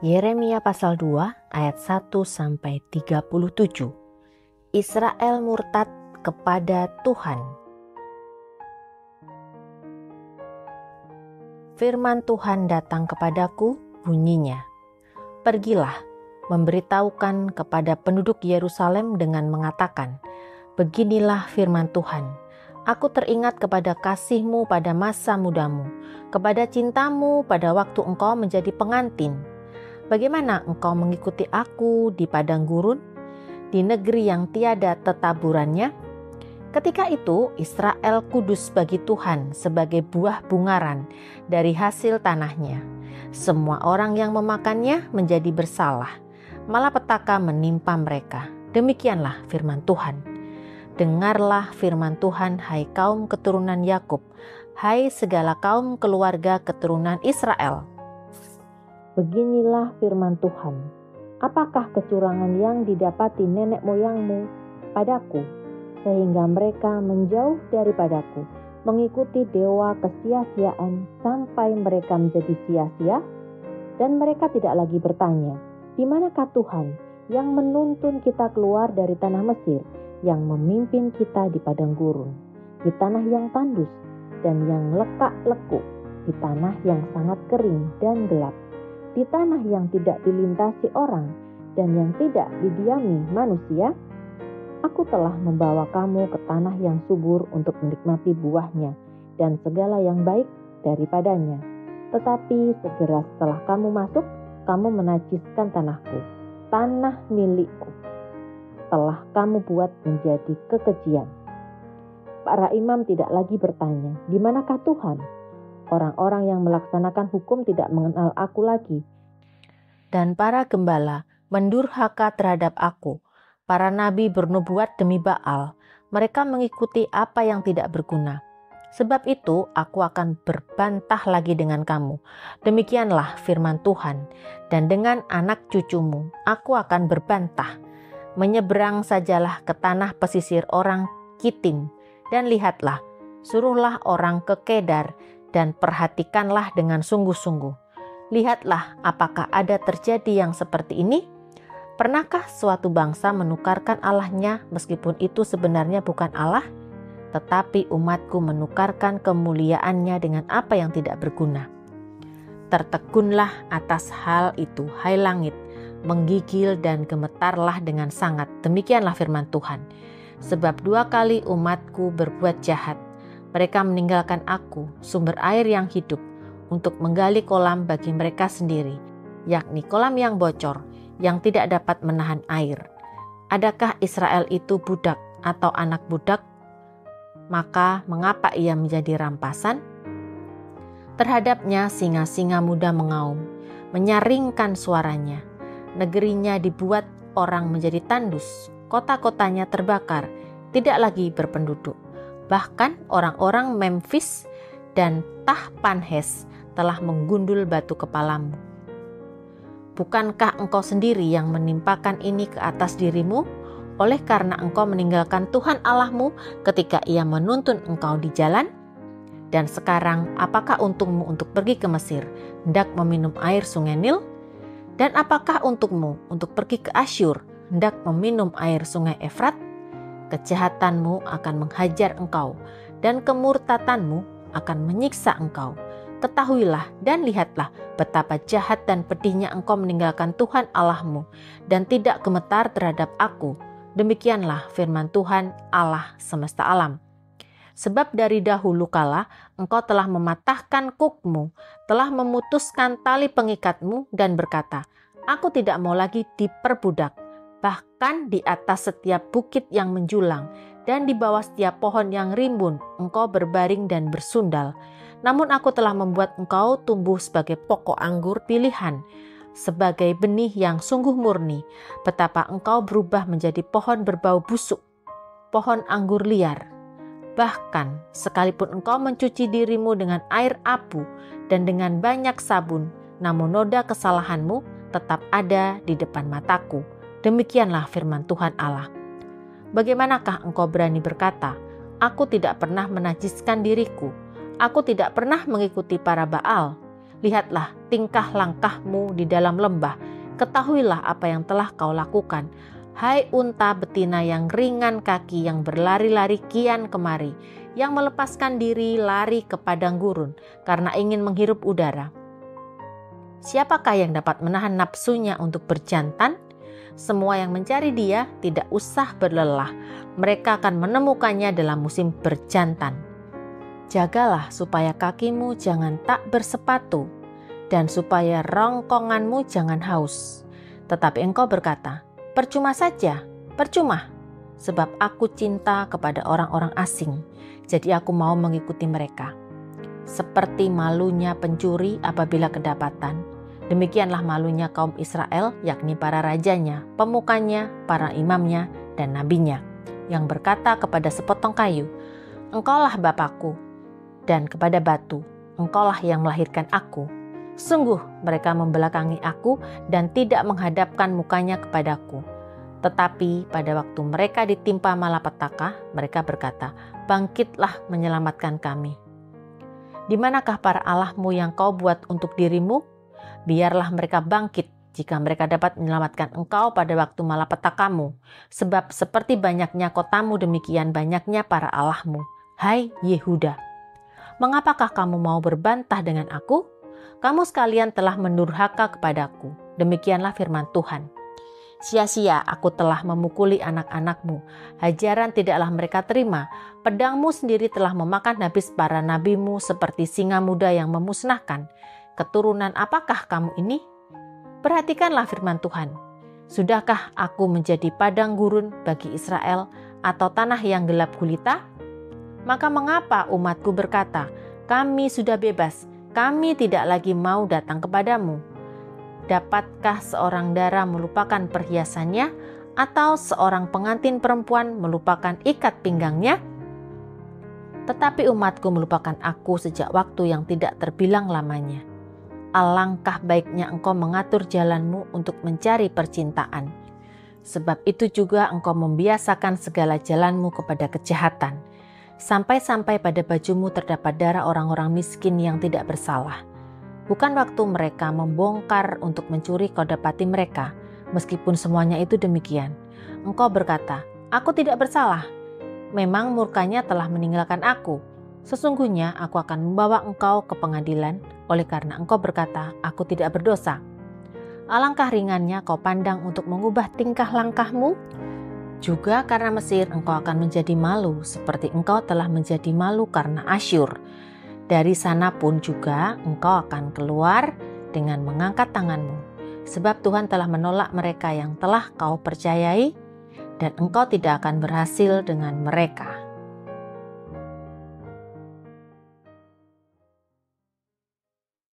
Yeremia pasal 2 ayat 1-37. Israel murtad kepada Tuhan. Firman Tuhan datang kepadaku, bunyinya, "Pergilah, memberitahukan kepada penduduk Yerusalem dengan mengatakan, beginilah firman Tuhan, aku teringat kepada kasih-Mu pada masa mudamu, kepada cintamu pada waktu engkau menjadi pengantin. Bagaimana engkau mengikuti aku di padang gurun, di negeri yang tiada tetaburannya? Ketika itu Israel kudus bagi Tuhan sebagai buah bungaran dari hasil tanahnya. Semua orang yang memakannya menjadi bersalah, malapetaka menimpa mereka. Demikianlah firman Tuhan. Dengarlah firman Tuhan, hai kaum keturunan Yakub, hai segala kaum keluarga keturunan Israel. Beginilah firman Tuhan, apakah kecurangan yang didapati nenek moyangmu padaku, sehingga mereka menjauh daripadaku, mengikuti dewa kesia-siaan sampai mereka menjadi sia-sia? Dan mereka tidak lagi bertanya, di manakah Tuhan yang menuntun kita keluar dari tanah Mesir, yang memimpin kita di padang gurun, di tanah yang tandus dan yang lekak-lekuk, di tanah yang sangat kering dan gelap, di tanah yang tidak dilintasi orang dan yang tidak didiami manusia? Aku telah membawa kamu ke tanah yang subur untuk menikmati buahnya dan segala yang baik daripadanya. Tetapi segera setelah kamu masuk, kamu menajiskan tanahku, tanah milikku. Telah kamu buat menjadi kekejian. Para imam tidak lagi bertanya, di manakah Tuhan? Orang-orang yang melaksanakan hukum tidak mengenal aku lagi. Dan para gembala mendurhaka terhadap aku. Para nabi bernubuat demi Baal. Mereka mengikuti apa yang tidak berguna. Sebab itu aku akan berbantah lagi dengan kamu. Demikianlah firman Tuhan. Dan dengan anak cucumu aku akan berbantah. Menyeberang sajalah ke tanah pesisir orang Kitim. Dan lihatlah, suruhlah orang ke Kedar dan perhatikanlah dengan sungguh-sungguh. Lihatlah apakah ada terjadi yang seperti ini? Pernahkah suatu bangsa menukarkan Allahnya meskipun itu sebenarnya bukan Allah? Tetapi umatku menukarkan kemuliaannya dengan apa yang tidak berguna. Tertegunlah atas hal itu, hai langit, menggigil dan gemetarlah dengan sangat. Demikianlah firman Tuhan. Sebab 2 kali umatku berbuat jahat. Mereka meninggalkan aku, sumber air yang hidup, untuk menggali kolam bagi mereka sendiri, yakni kolam yang bocor, yang tidak dapat menahan air. Adakah Israel itu budak atau anak budak? Maka mengapa ia menjadi rampasan? Terhadapnya singa-singa muda mengaum, menyaringkan suaranya. Negerinya dibuat orang menjadi tandus, kota-kotanya terbakar, tidak lagi berpenduduk. Bahkan orang-orang Memphis dan Tahpanhes telah menggundul batu kepalamu. Bukankah engkau sendiri yang menimpakan ini ke atas dirimu? Oleh karena engkau meninggalkan Tuhan Allahmu ketika ia menuntun engkau di jalan? Dan sekarang apakah untungmu untuk pergi ke Mesir, hendak meminum air sungai Nil? Dan apakah untungmu untuk pergi ke Asyur, hendak meminum air sungai Efrat? Kejahatanmu akan menghajar engkau, dan kemurtatanmu akan menyiksa engkau. Ketahuilah dan lihatlah betapa jahat dan pedihnya engkau meninggalkan Tuhan Allahmu dan tidak gemetar terhadap aku. Demikianlah firman Tuhan Allah semesta alam. Sebab dari dahulu kala engkau telah mematahkan kukmu, telah memutuskan tali pengikatmu dan berkata, aku tidak mau lagi diperbudak. Bahkan di atas setiap bukit yang menjulang dan di bawah setiap pohon yang rimbun engkau berbaring dan bersundal. Namun aku telah membuat engkau tumbuh sebagai pokok anggur pilihan, sebagai benih yang sungguh murni. Betapa engkau berubah menjadi pohon berbau busuk, pohon anggur liar. Bahkan sekalipun engkau mencuci dirimu dengan air abu dan dengan banyak sabun, namun noda kesalahanmu tetap ada di depan mataku. Demikianlah firman Tuhan Allah. Bagaimanakah engkau berani berkata, aku tidak pernah menajiskan diriku, aku tidak pernah mengikuti para Baal? Lihatlah tingkah langkahmu di dalam lembah, ketahuilah apa yang telah kau lakukan. Hai unta betina yang ringan kaki, yang berlari-lari kian kemari, yang melepaskan diri lari ke padang gurun karena ingin menghirup udara. Siapakah yang dapat menahan nafsunya untuk berjantan? Semua yang mencari dia tidak usah berlelah, mereka akan menemukannya dalam musim berjantan. Jagalah supaya kakimu jangan tak bersepatu, dan supaya rongkonganmu jangan haus. Tetapi engkau berkata, percuma saja, percuma, sebab aku cinta kepada orang-orang asing, jadi aku mau mengikuti mereka. Seperti malunya pencuri apabila kedapatan, demikianlah malunya kaum Israel, yakni para rajanya, pemukanya, para imamnya, dan nabinya, yang berkata kepada sepotong kayu, engkaulah Bapakku, dan kepada batu, engkaulah yang melahirkan aku. Sungguh mereka membelakangi aku dan tidak menghadapkan mukanya kepadaku. Tetapi pada waktu mereka ditimpa malapetaka, mereka berkata, bangkitlah menyelamatkan kami. Di manakah para allahmu yang kau buat untuk dirimu? Biarlah mereka bangkit jika mereka dapat menyelamatkan engkau pada waktu malapetakamu. Sebab seperti banyaknya kotamu, demikian banyaknya para allahmu. Hai Yehuda, mengapakah kamu mau berbantah dengan aku? Kamu sekalian telah mendurhaka kepadaku. Demikianlah firman Tuhan. Sia-sia aku telah memukuli anak-anakmu. Hajaran tidaklah mereka terima. Pedangmu sendiri telah memakan habis para nabimu seperti singa muda yang memusnahkan. Keturunan apakah kamu ini? Perhatikanlah firman Tuhan. Sudahkah aku menjadi padang gurun bagi Israel atau tanah yang gelap gulita? Maka mengapa umatku berkata, kami sudah bebas, kami tidak lagi mau datang kepadamu? Dapatkah seorang dara melupakan perhiasannya, atau seorang pengantin perempuan melupakan ikat pinggangnya? Tetapi umatku melupakan aku sejak waktu yang tidak terbilang lamanya. Alangkah baiknya engkau mengatur jalanmu untuk mencari percintaan. Sebab itu juga engkau membiasakan segala jalanmu kepada kejahatan. Sampai-sampai pada bajumu terdapat darah orang-orang miskin yang tidak bersalah. Bukan waktu mereka membongkar untuk mencuri kau dapati mereka, meskipun semuanya itu demikian. Engkau berkata, aku tidak bersalah. Memang murkanya telah meninggalkan aku. Sesungguhnya aku akan membawa engkau ke pengadilan, oleh karena engkau berkata, aku tidak berdosa. Alangkah ringannya kau pandang untuk mengubah tingkah langkahmu. Juga karena Mesir engkau akan menjadi malu, seperti engkau telah menjadi malu karena Asyur. Dari sana pun juga engkau akan keluar dengan mengangkat tanganmu. Sebab Tuhan telah menolak mereka yang telah kau percayai, dan engkau tidak akan berhasil dengan mereka.